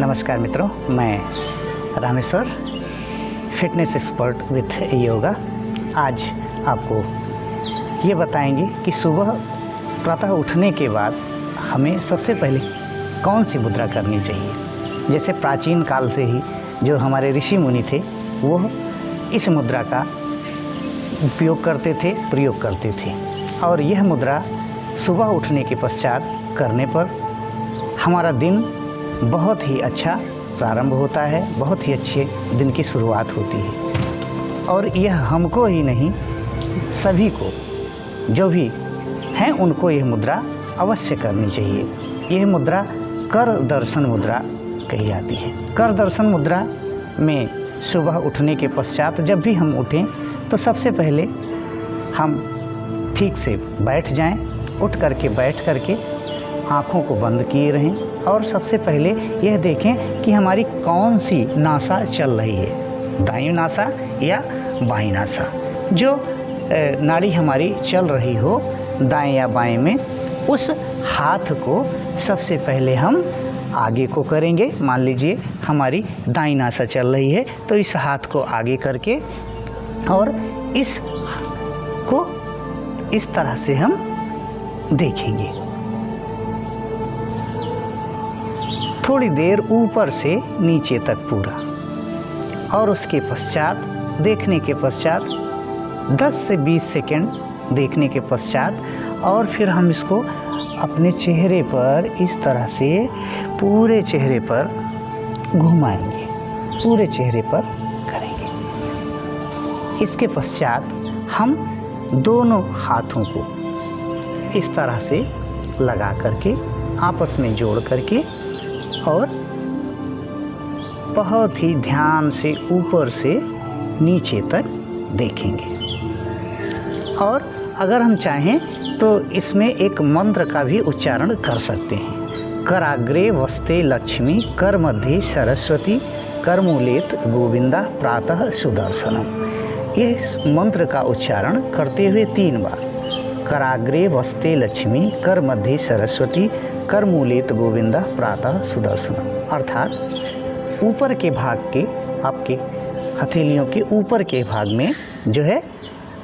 नमस्कार मित्रों, मैं Rameshwar fitness expert with yoga. आज आपको ये बताएंगे कि सुबह प्रातः उठने के बाद हमें सबसे पहले कौन सी मुद्रा करनी चाहिए। जैसे प्राचीन काल से ही जो हमारे ऋषि मुनि थे वो इस मुद्रा का उपयोग करते थे, प्रयोग करते थे। और यह मुद्रा सुबह उठने के पश्चात करने पर हमारा दिन बहुत ही अच्छा प्रारंभ होता है, बहुत ही अच्छे दिन की शुरुआत होती है। और यह हमको ही नहीं, सभी को, जो भी हैं उनको यह मुद्रा अवश्य करनी चाहिए। यह मुद्रा कर दर्शन मुद्रा कही जाती है। कर दर्शन मुद्रा में सुबह उठने के पश्चात जब भी हम उठें तो सबसे पहले हम ठीक से बैठ जाएं। उठ करके बैठ करके आँखों को बंद किए रहें और सबसे पहले यह देखें कि हमारी कौन सी नासा चल रही है, दाईं नासा या बाईं नासा। जो नाड़ी हमारी चल रही हो दाएं या बाएं में, उस हाथ को सबसे पहले हम आगे को करेंगे। मान लीजिए हमारी दाईं नासा चल रही है तो इस हाथ को आगे करके और इस को इस तरह से हम देखेंगे। थोड़ी देर ऊपर से नीचे तक पूरा, और उसके पश्चात देखने के पश्चात 10 से 20 सेकंड देखने के पश्चात और फिर हम इसको अपने चेहरे पर इस तरह से पूरे चेहरे पर घुमाएंगे, पूरे चेहरे पर करेंगे। इसके पश्चात हम दोनों हाथों को इस तरह से लगा करके आपस में जोड़ करके और बहुत ही ध्यान से ऊपर से नीचे तक देखेंगे। और अगर हम चाहें तो इसमें एक मंत्र का भी उच्चारण कर सकते हैं। कराग्रे वस्ते लक्ष्मी, कर मध्य सरस्वती, कर मूलेत गोविंदा, प्रातः सुदर्शनम। इस मंत्र का उच्चारण करते हुए 3 बार, कराग्रे वस्ते लक्ष्मी, कर मध्य सरस्वती, कर मूलेत गोविंदा, प्रातः सुदर्शनम। अर्थात ऊपर के भाग के, आपके हथेलियों के ऊपर के भाग में जो है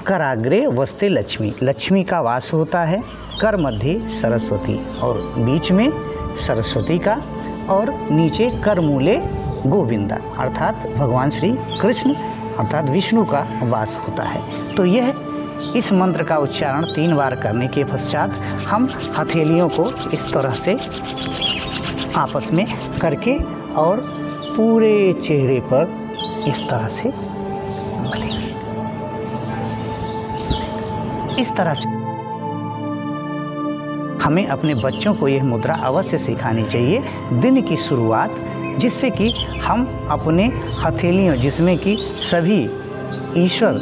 कराग्रे वस्ते लक्ष्मी, लक्ष्मी का वास होता है। कर मध्य सरस्वती, और बीच में सरस्वती का, और नीचे कर मूले गोविंदा अर्थात भगवान श्री कृष्ण अर्थात विष्णु का वास होता है। तो यह इस मंत्र का उच्चारण 3 बार करने के पश्चात हम हथेलियों को इस तरह से आपस में करके और पूरे चेहरे पर इस तरह से मलेंगे। इस तरह से हमें अपने बच्चों को यह मुद्रा अवश्य सिखानी चाहिए दिन की शुरुआत, जिससे कि हम अपने हथेलियों, जिसमें कि सभी ईश्वर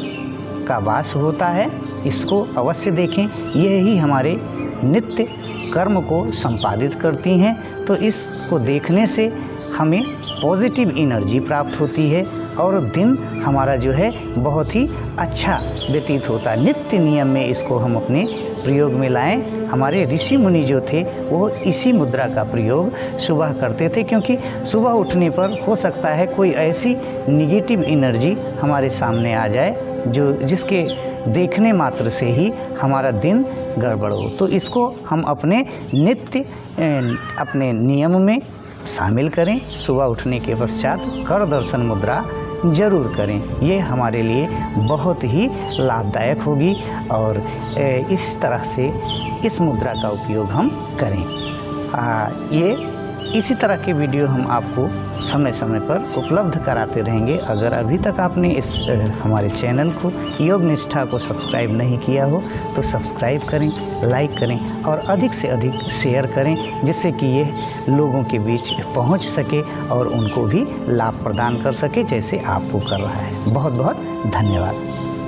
का वास होता है, इसको अवश्य देखें। यही हमारे नित्य कर्म को संपादित करती हैं। तो इसको देखने से हमें पॉजिटिव एनर्जी प्राप्त होती है और दिन हमारा जो है बहुत ही अच्छा व्यतीत होता है। नित्य नियम में इसको हम अपने प्रयोग में लाएं। हमारे ऋषि मुनि जो थे वो इसी मुद्रा का प्रयोग सुबह करते थे, क्योंकि सुबह उठने पर हो सकता है कोई ऐसी निगेटिव एनर्जी हमारे सामने आ जाए जो जिसके देखने मात्र से ही हमारा दिन गड़बड़ हो। तो इसको हम अपने नित्य अपने नियम में शामिल करें। सुबह उठने के पश्चात कर दर्शन मुद्रा ज़रूर करें। ये हमारे लिए बहुत ही लाभदायक होगी और इस तरह से इस मुद्रा का उपयोग हम करें। ये इसी तरह के वीडियो हम आपको समय समय पर उपलब्ध कराते रहेंगे। अगर अभी तक आपने इस हमारे चैनल को योग निष्ठा को सब्सक्राइब नहीं किया हो तो सब्सक्राइब करें, लाइक करें और अधिक से अधिक शेयर करें, जिससे कि ये लोगों के बीच पहुंच सके और उनको भी लाभ प्रदान कर सके जैसे आपको कर रहा है। बहुत बहुत धन्यवाद।